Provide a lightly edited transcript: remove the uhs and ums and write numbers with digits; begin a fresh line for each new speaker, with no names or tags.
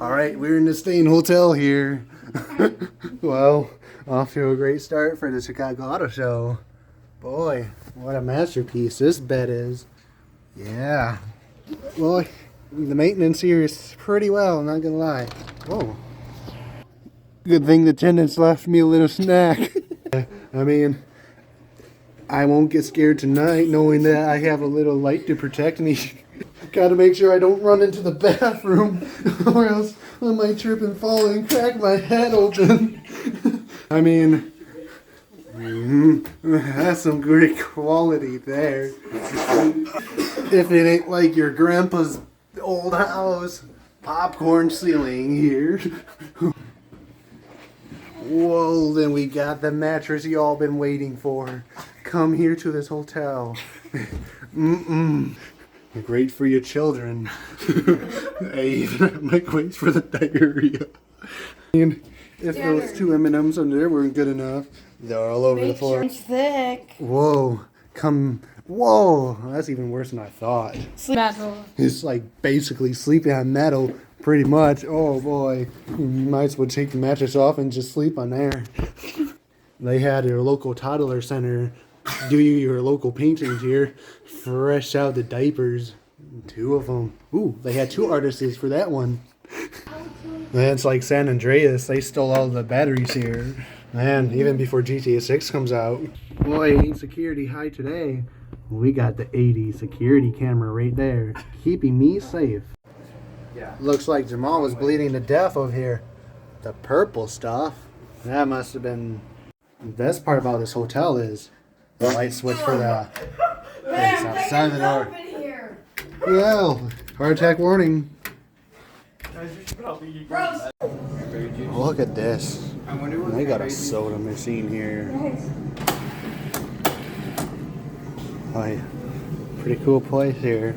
Alright, we're in the Stain Hotel here. Well, off to a great start for the Chicago Auto Show. Boy, what a masterpiece this bed is. Yeah. Well, the maintenance here is pretty well, not gonna lie. Whoa. Good thing the attendants left me a little snack. I mean, I won't get scared tonight knowing that I have a little light to protect me. Gotta make sure I don't run into the bathroom or else I might trip and fall and crack my head open. I mean, that's some great quality there. If it ain't like your grandpa's old house. Popcorn ceiling here. Whoa, then we got the mattress y'all been waiting for. Come here to this hotel. Great for your children. Hey, make ways for the diarrhea. And if those two M&Ms on there weren't good enough, they're all over the floor.
It's thick.
Whoa, whoa, that's even worse than I thought.
Sleep metal.
It's like basically sleeping on metal, pretty much. Oh boy, you might as well take the mattress off and just sleep on there. They had your local toddler center do your local paintings here, fresh out the diapers. 2 of them. Ooh, they had 2 artists for that one. That's like San Andreas. They stole all the batteries here. Man, even before GTA 6 comes out. Boy, ain't security high today. We got the 80 security camera right there, keeping me safe. Yeah. Looks like Jamal was bleeding to death over here. The purple stuff. That must have been... The best part about this hotel is the light switch for the... It's outside the door. Well, heart attack warning. Look at this. They got a soda machine here. Oh, yeah. Pretty cool place here.